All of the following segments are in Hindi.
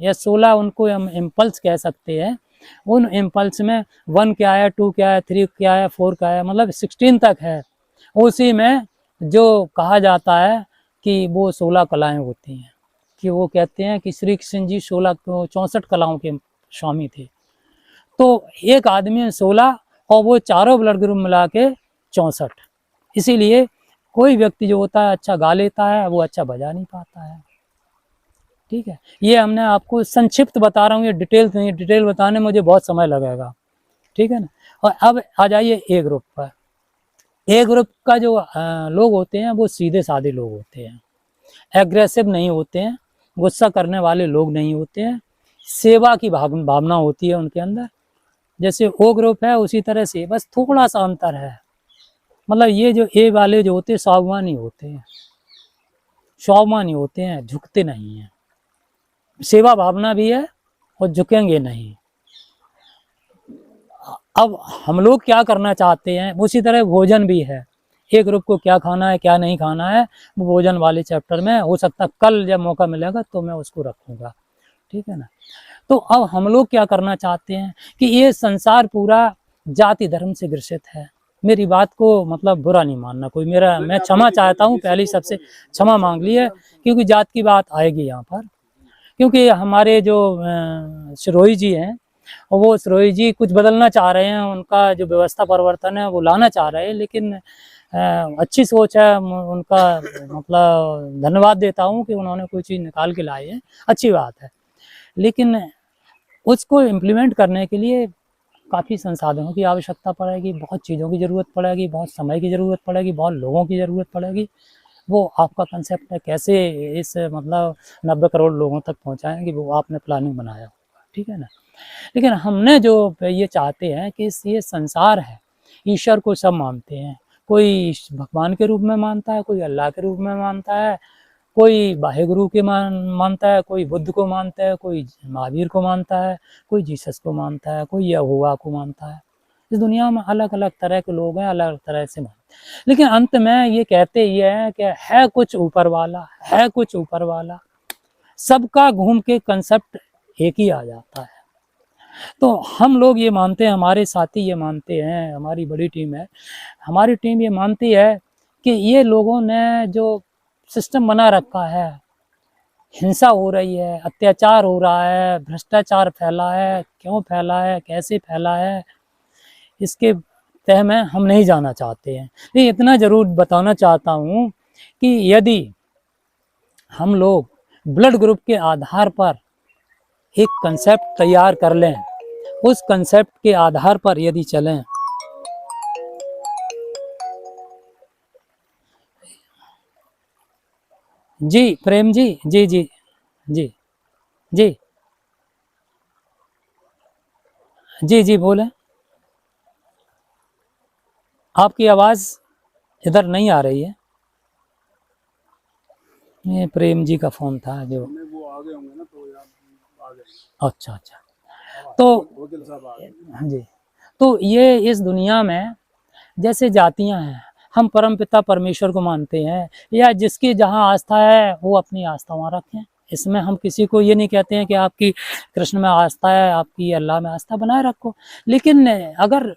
या 16 उनको हम इम्पल्स कह सकते हैं। उन इम्पल्स में 1 क्या है, 2 क्या है, 3 क्या है, 4 क्या है, मतलब 16 तक है। उसी में जो कहा जाता है कि वो 16 कलाएं होती हैं, कि वो कहते हैं कि श्री कृष्ण जी 64 कलाओं के स्वामी थे। तो एक आदमी में 16 और वो चारों ब्लड ग्रुप मिला के 64। इसीलिए कोई व्यक्ति जो होता है अच्छा गा लेता है, वो अच्छा बजा नहीं पाता है। ठीक है, ये हमने आपको संक्षिप्त बता रहा हूँ, ये डिटेल नहीं, डिटेल बताने में मुझे बहुत समय लगेगा। ठीक है ना। और अब आ जाइए ए ग्रुप पर। ए ग्रुप का जो लोग होते हैं वो सीधे साधे लोग होते हैं, एग्रेसिव नहीं होते हैं, गुस्सा करने वाले लोग नहीं होते हैं, सेवा की भावना होती है उनके अंदर। जैसे ओ ग्रुप है उसी तरह से, बस थोड़ा सा अंतर है। मतलब ये जो ए वाले जो होते हैं स्वाभिमानी होते हैं, स्वाभिमानी होते हैं, झुकते नहीं हैं, सेवा भावना भी है और झुकेंगे नहीं। अब हम लोग क्या करना चाहते हैं, उसी तरह भोजन भी है। एक ग्रुप को क्या खाना है क्या नहीं खाना है वो भोजन वाले चैप्टर में हो सकता कल जब मौका मिलेगा तो मैं उसको रखूंगा। ठीक है ना। तो अब हम लोग क्या करना चाहते हैं कि ये संसार पूरा जाति धर्म से ग्रसित है। मेरी बात को मतलब बुरा नहीं मानना कोई, मेरा मैं क्षमा चाहता हूँ, पहले सबसे क्षमा मांग ली है, क्योंकि जात की बात आएगी यहाँ पर। क्योंकि हमारे जो सिरोही जी हैं, वो सिरोही जी कुछ बदलना चाह रहे हैं, उनका जो व्यवस्था परिवर्तन है वो लाना चाह रहे हैं, लेकिन अच्छी सोच है उनका, मतलब धन्यवाद देता हूँ कि उन्होंने कोई चीज़ निकाल के लाई है, अच्छी बात है। लेकिन उसको इम्प्लीमेंट करने के लिए काफ़ी संसाधनों की आवश्यकता पड़ेगी, बहुत चीज़ों की ज़रूरत पड़ेगी, बहुत समय की ज़रूरत पड़ेगी, बहुत लोगों की ज़रूरत पड़ेगी। वो आपका कंसेप्ट है, कैसे इस मतलब 90 करोड़ लोगों तक पहुँचाएंगे, वो आपने प्लानिंग बनाया होगा। ठीक है ना। लेकिन हमने जो ये चाहते हैं कि ये संसार है, ईश्वर को सब मानते हैं, कोई भगवान के रूप में मानता है, कोई अल्लाह के रूप में मानता है, कोई वाहेगुरु के मानता है, कोई बुद्ध को मानता है, कोई महावीर को मानता है, कोई जीसस को मानता है, कोई यहोवा को मानता है। इस दुनिया में अलग अलग तरह के लोग हैं, अलग अलग तरह से मानते हैं, लेकिन अंत में ये कहते ये हैं कि है कुछ ऊपर वाला, है कुछ ऊपर वाला। सबका घूम के कंसेप्ट एक ही आ जाता है। तो हम लोग ये मानते हैं, हमारे साथी ये मानते हैं, हमारी बड़ी टीम है, हमारी टीम ये मानती है कि ये लोगों ने जो सिस्टम बना रखा है, हिंसा हो रही है, अत्याचार हो रहा है, भ्रष्टाचार फैला है, क्यों फैला है, कैसे फैला है, इसके तह में हम नहीं जाना चाहते हैं। लेकिन इतना ज़रूर बताना चाहता हूँ कि यदि हम लोग ब्लड ग्रुप के आधार पर एक कंसेप्ट तैयार कर लें, उस कंसेप्ट के आधार पर यदि चलें, जी प्रेम जी, जी जी जी जी जी जी बोलें। आपकी आवाज़ इधर नहीं आ रही है। ये प्रेम जी का फ़ोन था जो, वो आ गए होंगे ना, तो यार आ गए। अच्छा अच्छा। तो हाँ जी, तो ये इस दुनिया में जैसे जातियां हैं, हम परमपिता परमेश्वर को मानते हैं, या जिसकी जहाँ आस्था है वो अपनी आस्था वहाँ रखें। इसमें हम किसी को ये नहीं कहते हैं कि आपकी कृष्ण में आस्था है, आपकी अल्लाह में आस्था बनाए रखो। लेकिन अगर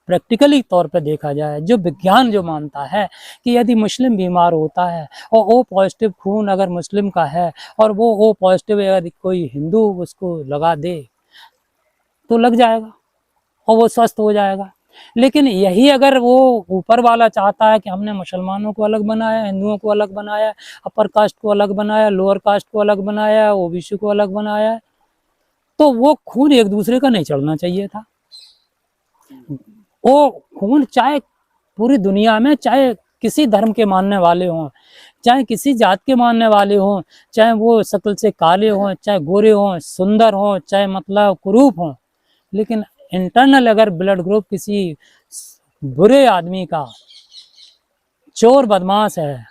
प्रैक्टिकली तौर पे देखा जाए, जो विज्ञान जो मानता है कि यदि मुस्लिम बीमार होता है और ओ पॉजिटिव खून अगर मुस्लिम का है और वो ओ पॉजिटिव अगर कोई हिंदू उसको लगा दे तो लग जाएगा और वो स्वस्थ हो जाएगा। लेकिन यही अगर वो ऊपर वाला चाहता है कि हमने मुसलमानों को अलग बनाया, हिंदुओं को अलग बनाया, अपर कास्ट को अलग बनाया, लोअर कास्ट को अलग बनाया, ओबीसी को अलग बनाया, तो वो खून एक दूसरे का नहीं चढ़ना चाहिए था। वो खून चाहे पूरी दुनिया में, चाहे किसी धर्म के मानने वाले हों, चाहे किसी जात के मानने वाले हों, चाहे वो शक्ल से काले हों, चाहे गोरे हों, सुंदर हों, चाहे मतलब कुरूप हों, लेकिन इंटरनल अगर ब्लड ग्रुप किसी बुरे आदमी का, चोर बदमाश है,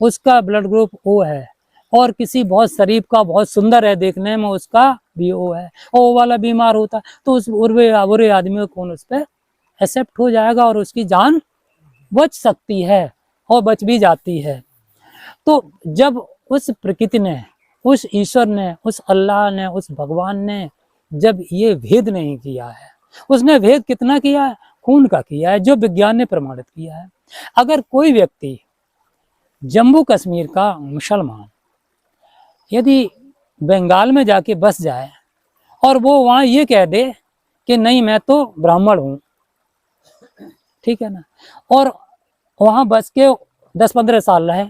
उसका ब्लड ग्रुप ओ है, और किसी बहुत शरीफ का बहुत सुंदर है देखने में, उसका भी ओ है, और वो वाला बीमार होता तो उस बुरे आदमी का खून उस पर एक्सेप्ट हो जाएगा और उसकी जान बच सकती है और बच भी जाती है। तो जब उस प्रकृति ने उस ईश्वर ने, उस अल्लाह ने, उस भगवान ने जब ये भेद नहीं किया है, उसने भेद कितना किया है? खून का किया है, जो विज्ञान ने प्रमाणित किया है। अगर कोई व्यक्ति जम्मू कश्मीर का मुसलमान यदि बंगाल में जाके बस जाए और वो वहाँ ये कह दे कि नहीं मैं तो ब्राह्मण हूँ, ठीक है ना, और वहाँ बस के 10-15 साल रहे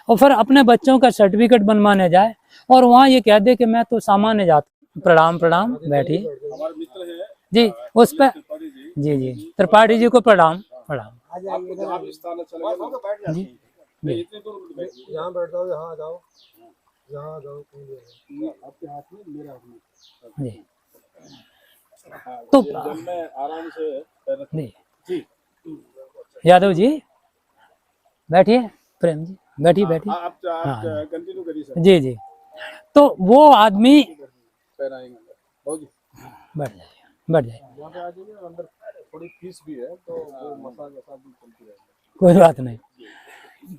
और फिर अपने बच्चों का सर्टिफिकेट बनवाने जाए और वहाँ ये कह दे कि मैं तो सामान्य जाति। प्रणाम प्रणाम, बैठिए हमारे मित्र है जी, उस पर त्रिपाठी जी, जी जी त्रिपाठी जी को प्रणाम प्रणाम आपको जहाँ भी स्थान अच्छा लगे तो बैठ जाते हैं। नहीं, इतनी दूर मत बैठिए, यहाँ बैठ जाओ, यहाँ आ जाओ, यहाँ आ जाओ, आपके हाथ में मेरे हाथ में। जी। हाँ, तो जब मैं आराम से पैर रख- जी जी यादव जी बैठिए, प्रेम जी बैठिए बैठिए। आप हाँ। कंटिन्यू करिए सर। जी जी, तो वो आदमी पैर आएंगे बहुत जी। बैठ जाइए, बैठ जाइए, यहाँ पे आ जाइए। अंदर थोड़ी फीस भी है, तो वो मसाज वसाज भी चलती रहेगी। कोई बात नहीं,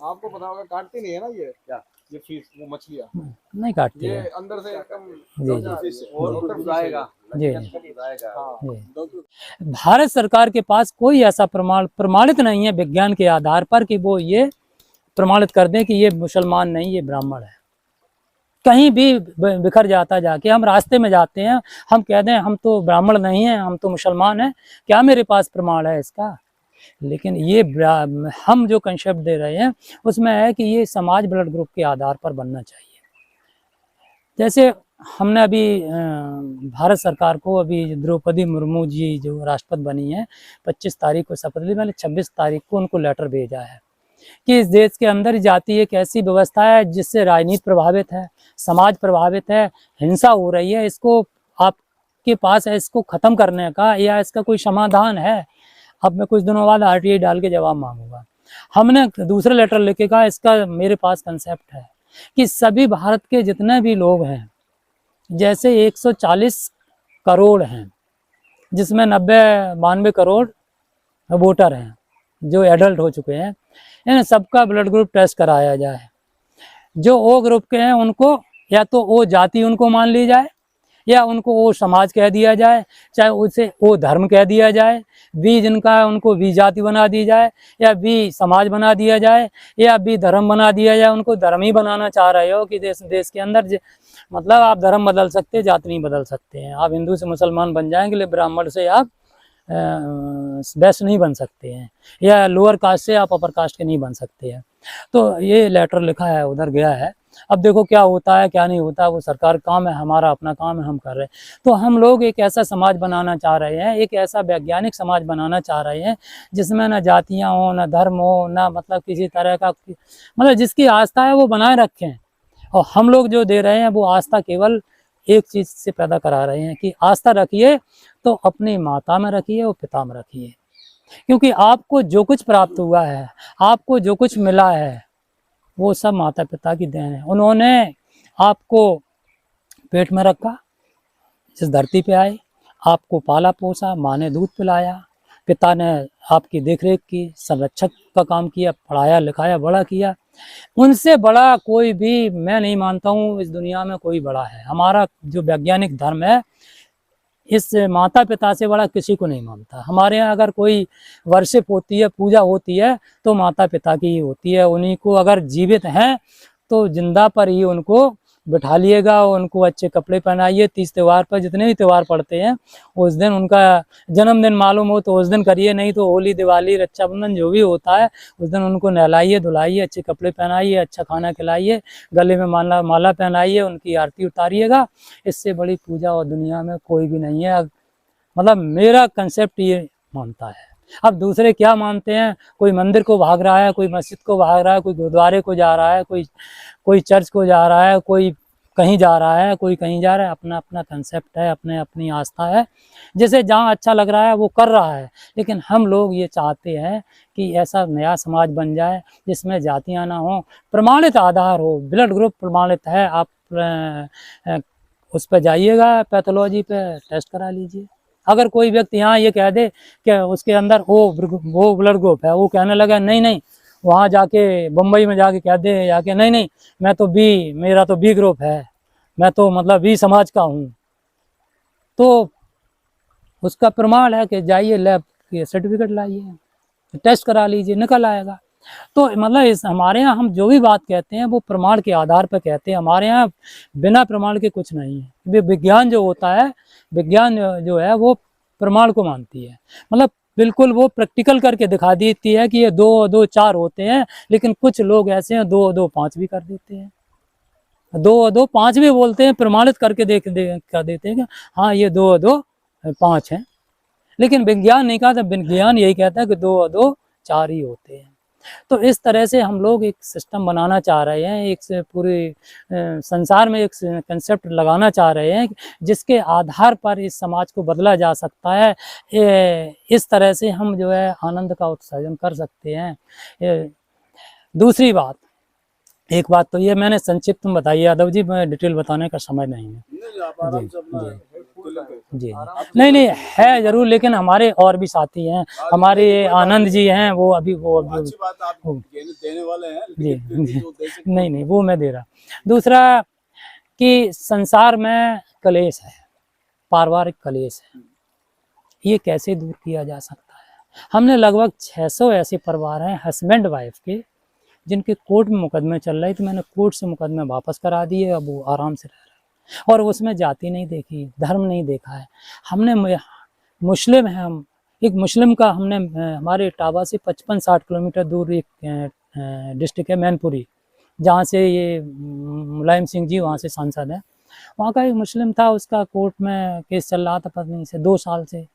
आपको पता होगा काटती नहीं है ना ये क्या, ये फीस वो मछलियाँ नहीं काटते ये हैं। अंदर से एकदम जी जी और बुझाएगा। जी हाँ, जी। भारत सरकार के पास कोई ऐसा प्रमाणित नहीं है विज्ञान के आधार पर कि वो ये प्रमाणित कर दें कि ये मुसलमान नहीं, ये ब्राह्मण है। कहीं भी बिखर जाता जाके, हम रास्ते में जाते हैं, हम कह दें हम तो ब्राह्मण नहीं हैं, हम तो मुसलमान हैं, क्या मेरे पास प्रमाण है इसका? लेकिन ये हम जो कंसेप्ट दे रहे हैं उसमें है कि ये समाज ब्लड ग्रुप के आधार पर बनना चाहिए। जैसे हमने अभी भारत सरकार को, अभी द्रौपदी मुर्मू जी जो राष्ट्रपति बनी है, 25 तारीख को शपथ ली, मैंने 26 तारीख को उनको लेटर भेजा है कि इस देश के अंदर जाति एक ऐसी व्यवस्था है जिससे राजनीति प्रभावित है, समाज प्रभावित है, हिंसा हो रही है, इसको आपके पास है इसको ख़त्म करने का या इसका कोई समाधान है? अब मैं कुछ दिनों बाद RTI डाल के जवाब मांगूंगा। हमने दूसरे लेटर लिखे कहा इसका मेरे पास कंसेप्ट है कि सभी भारत के जितने भी लोग हैं, जैसे 140 करोड़ हैं जिसमें 92 करोड़ वोटर हैं जो एडल्ट हो चुके हैं, इन सबका ब्लड ग्रुप टेस्ट कराया जाए। जो ओ ग्रुप के हैं उनको या तो ओ जाति उनको मान ली जाए या उनको ओ समाज कह दिया जाए, चाहे उसे ओ धर्म कह दिया जाए, बी जिनका है उनको बी जाति बना दी जाए या बी समाज बना दिया जाए या बी धर्म बना दिया जाए। उनको धर्म ही बनाना चाह रहे हो कि देश के अंदर मतलब आप धर्म बदल सकते, जाति नहीं बदल सकते हैं। आप हिंदू से मुसलमान बन जाएंगे, ब्राह्मण से आप बेस्ट नहीं बन सकते हैं या लोअर कास्ट से आप अपर कास्ट के नहीं बन सकते हैं। तो ये लेटर लिखा है, उधर गया है। अब देखो क्या होता है क्या नहीं होता, वो सरकार काम है, हमारा अपना काम है, हम कर रहे हैं। तो हम लोग एक ऐसा समाज बनाना चाह रहे हैं, एक ऐसा वैज्ञानिक समाज बनाना चाह रहे हैं जिसमें ना जातियाँ हो, ना धर्म हो, ना मतलब किसी तरह का, मतलब जिसकी आस्था है वो बनाए रखें। और हम लोग जो दे रहे हैं वो आस्था केवल एक चीज़ से पैदा करा रहे हैं कि आस्था रखिए तो अपनी माता में रखिए और पिता में रखिए, क्योंकि आपको जो कुछ प्राप्त हुआ है, आपको जो कुछ मिला है, वो सब माता पिता की देन है। उन्होंने आपको पेट में रखा, इस धरती पे आए, आपको पाला पोसा, माँ ने दूध पिलाया, पिता ने आपकी देखरेख की, संरक्षक का काम किया, पढ़ाया लिखाया, बड़ा किया। उनसे बड़ा कोई भी मैं नहीं मानता हूँ इस दुनिया में कोई बड़ा है। हमारा जो वैज्ञानिक धर्म है इस माता पिता से बड़ा किसी को नहीं मानता। हमारे यहाँ अगर कोई वर्शिप होती है, पूजा होती है, तो माता पिता की ही होती है। उन्हीं को अगर जीवित हैं तो जिंदा पर ही उनको बिठा लिएगा, उनको अच्छे कपड़े पहनाइए। 30 त्यौहार पर जितने भी त्यौहार पड़ते हैं उस दिन उनका जन्मदिन मालूम हो तो उस दिन करिए, नहीं तो होली, दिवाली, रक्षाबंधन जो भी होता है उस दिन उनको नहलाइए, धुलाइए, अच्छे कपड़े पहनाइए, अच्छा खाना खिलाइए, गले में माला पहनाइए, उनकी आरती उतारिएगा। इससे बड़ी पूजा और दुनिया में कोई भी नहीं है। मतलब मेरा कंसेप्ट ये मानता है। अब दूसरे क्या मानते हैं, कोई मंदिर को भाग रहा है, कोई मस्जिद को भाग रहा है, कोई गुरुद्वारे को जा रहा है, कोई चर्च को जा रहा है, कोई कहीं जा रहा है, कोई कहीं जा रहा है। अपना अपना कंसेप्ट है, अपनी आस्था है, जैसे जहाँ अच्छा लग रहा है वो कर रहा है। लेकिन हम लोग ये चाहते हैं कि ऐसा नया समाज बन जाए जिसमें जातियाँ ना हो, प्रमाणित आधार हो, ब्लड ग्रुप प्रमाणित है। आप उस पर जाइएगा, पैथोलॉजी पे टेस्ट करा लीजिए। अगर कोई व्यक्ति यहाँ ये कह दे कि उसके अंदर वो ब्लड ग्रुप है, वो कहने लगा नहीं, वहाँ जाके बम्बई में जाके कह दे जाके नहीं मैं तो मेरा तो बी ग्रुप है, मैं तो मतलब भी समाज का हूँ, तो उसका प्रमाण है कि जाइए लैब के सर्टिफिकेट लाइए, टेस्ट करा लीजिए, निकल आएगा। तो मतलब इस हमारे यहाँ हम जो भी बात कहते हैं वो प्रमाण के आधार पर कहते हैं। हमारे यहाँ बिना प्रमाण के कुछ नहीं है। विज्ञान जो होता है, विज्ञान जो है वो प्रमाण को मानती है। मतलब बिल्कुल वो प्रैक्टिकल करके दिखा देती है कि ये 2 और 2 4 होते हैं, लेकिन कुछ लोग ऐसे हैं 2 और 2 5 भी कर देते हैं, 2 और 2 5 भी बोलते हैं, प्रमाणित करके कर देते हैं कि हाँ ये 2 और 2 5 हैं। लेकिन विज्ञान नहीं कहा था, विज्ञान यही कहता है कि 2 और 2 4 ही होते हैं। तो इस तरह से हम लोग एक सिस्टम बनाना चाह रहे हैं, एक से पूरे संसार में एक कंसेप्ट लगाना चाह रहे हैं जिसके आधार पर इस समाज को बदला जा सकता है। इस तरह से हम जो है आनंद का उत्सर्जन कर सकते हैं। दूसरी बात, एक बात तो ये मैंने संक्षिप्त में बताई यादव जी, मैं डिटेल बताने का समय नहीं है। नहीं, आप आराम से अपना जी नहीं है जरूर, लेकिन हमारे और भी साथी हैं, हमारे आनंद जी हैं, वो अभी अच्छी बात, आप देने वाले हैं, जी लेकिन फिर भी जो दे सकते नहीं वो मैं दे रहा। दूसरा कि संसार में कलेश है, पारिवारिक कलेश है, ये कैसे दूर किया जा सकता है। हमने लगभग 600 ऐसे परिवार हैं हस्बैंड वाइफ के जिनके कोर्ट में मुकदमे चल रहे थे, मैंने कोर्ट से मुकदमे वापस करा दिए, अब वो आराम से रह रहे हैं। और उसमें जाति नहीं देखी, धर्म नहीं देखा है हमने। मुस्लिम है हम, एक मुस्लिम का हमने हमारे इटावा से 55-60 किलोमीटर दूर एक डिस्ट्रिक्ट है मैनपुरी, जहाँ से ये मुलायम सिंह जी वहाँ से सांसद हैं, वहाँ का एक मुस्लिम था, उसका कोर्ट में केस चल रहा था पत्नी से 2 साल से।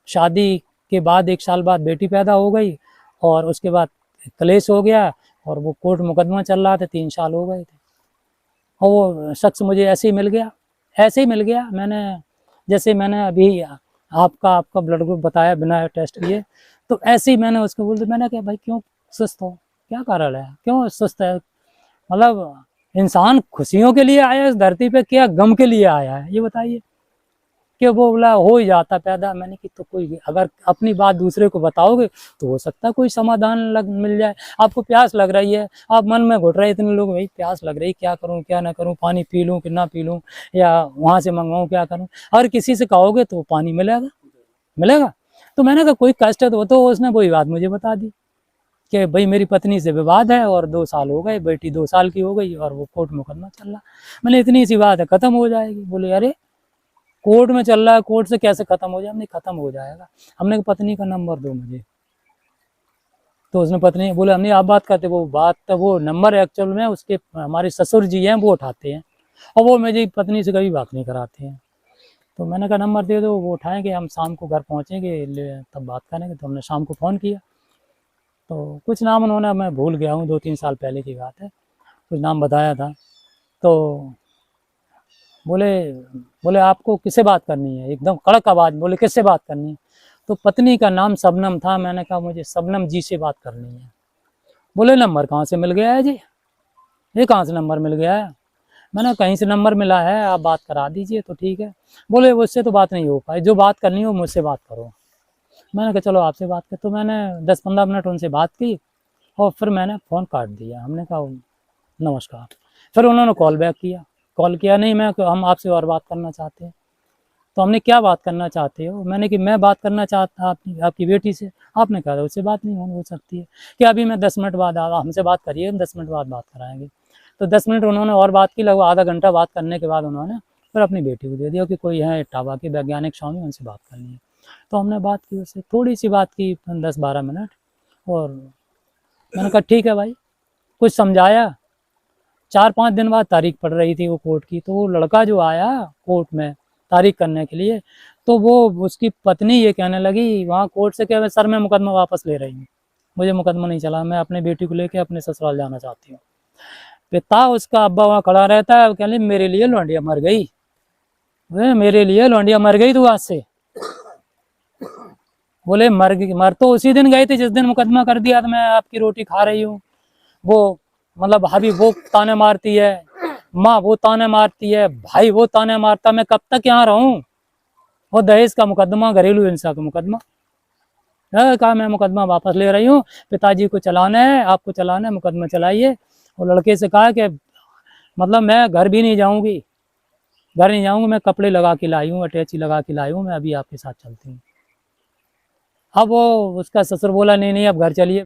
शादी के बाद 1 साल बाद बेटी पैदा हो गई और उसके बाद कलेश हो गया और वो कोर्ट मुकदमा चल रहा था, 3 साल हो गए थे। और वो शख्स मुझे ऐसे ही मिल गया, मैंने अभी आपका ब्लड ग्रुप बताया बिना टेस्ट किए, तो ऐसे ही मैंने उसको बोल दिया, मैंने कहा भाई क्यों सुस्त हो, क्या कारण है, क्यों सुस्त है। मतलब इंसान खुशियों के लिए आया है इस धरती पे, क्या गम के लिए आया है, ये बताइए। कि वो बोला हो ही जाता पैदा। मैंने कि तो कोई अगर अपनी बात दूसरे को बताओगे तो हो सकता है कोई समाधान मिल जाए। आपको प्यास लग रही है, आप मन में घुट रहे, इतने लोग भाई प्यास लग रही, क्या करूं क्या ना करूं, पानी पी लूं कि ना पी लूं, या वहां से मंगवाऊं, क्या करूं। अगर किसी से कहोगे तो पानी मिलेगा। तो मैंने कहा कोई कष्ट है तो उसने वही बात मुझे बता दी कि भाई मेरी पत्नी से विवाद है और 2 साल हो गए, बेटी 2 साल की हो गई और वो कोर्ट मुकदमा चल रहा। मैंने इतनी सी बात है, खत्म हो जाएगी। बोले अरे कोर्ट में चल रहा है, कोर्ट से कैसे खत्म हो जाए। हमने खत्म हो जाएगा। हमने पत्नी का नंबर दो मुझे, तो उसने पत्नी बोले हमने आप बात करते, वो नंबर एक्चुअल में उसके हमारे ससुर जी हैं वो उठाते हैं, और वो मेरी पत्नी से कभी बात नहीं कराते हैं। तो मैंने कहा नंबर दे दो, वो उठाएंगे, हम शाम को घर पहुँचेंगे तब बात करेंगे। तो हमने शाम को फ़ोन किया, तो कुछ नाम उन्होंने, मैं भूल गया हूँ, 2-3 साल पहले की बात है, कुछ नाम बताया था। तो बोले आपको किससे बात करनी है, एकदम कड़क आवाज़ बोले किससे बात करनी है। तो पत्नी का नाम शबनम था। मैंने कहा मुझे शबनम जी से बात करनी है। बोले नंबर कहाँ से मिल गया है जी, ये कहाँ से नंबर मिल गया है। मैंने कहीं से नंबर मिला है, आप बात करा दीजिए तो ठीक है। बोले उससे तो बात नहीं हो पाई, जो बात करनी हो मुझसे बात करो। मैंने कहा चलो आपसे बात कर। तो मैंने 10-15 मिनट उनसे बात की और फिर मैंने फ़ोन काट दिया। हमने कहा नमस्कार। फिर उन्होंने कॉल किया नहीं, हम आपसे और बात करना चाहते हैं। तो हमने क्या बात करना चाहते हो। मैंने कि मैं बात करना चाहता आपकी बेटी से। आपने कहा उससे बात नहीं हो सकती है कि अभी मैं 10 मिनट बाद हमसे बात करिए, 10 मिनट बाद बात कराएंगे। तो 10 मिनट उन्होंने और बात की। लगभग आधा घंटा बात करने के बाद उन्होंने फिर अपनी बेटी को दे दिया कि कोई है इटावा के वैज्ञानिक स्वामी, उनसे बात करनी है। तो हमने बात की उससे, थोड़ी सी बात की 10-12 मिनट, और मैंने कहा ठीक है भाई, कुछ समझाया। 4-5 दिन बाद तारीख पड़ रही थी वो कोर्ट की। तो वो लड़का जो आया कोर्ट में तारीख करने के लिए, तो वो उसकी पत्नी ये कहने लगी वहाँ कोर्ट से, क्या सर मैं मुकदमा वापस ले रही हूँ, मुझे मुकदमा नहीं चला, मैं अपने बेटी को लेके अपने ससुराल जाना चाहती हूँ। पिता उसका अब्बा वहाँ खड़ा रहता है, कह मेरे लिए लौंडिया मर गई, मेरे लिए लौंडिया मर गई तू आज से। बोले मर तो उसी दिन गई थी जिस दिन मुकदमा कर दिया था, मैं आपकी रोटी खा रही हूँ। वो मतलब भाभी वो ताने मारती है, माँ वो ताने मारती है, भाई वो ताने मारता, मैं कब तक यहाँ रहूं। वो दहेज का मुकदमा, घरेलू हिंसा का मुकदमा, कहा मैं मुकदमा वापस ले रही हूँ, पिताजी को चलाना है, आपको चलाना है, मुकदमा चलाइए। और लड़के से कहा कि मतलब मैं घर भी नहीं जाऊंगी, घर नहीं जाऊंगी, मैं कपड़े लगा के लाई हूँ, अटैची लगा के लाई हूँ, मैं अभी आपके साथ चलती हूँ। अब वो उसका ससुर बोला नहीं नहीं अब घर चलिए।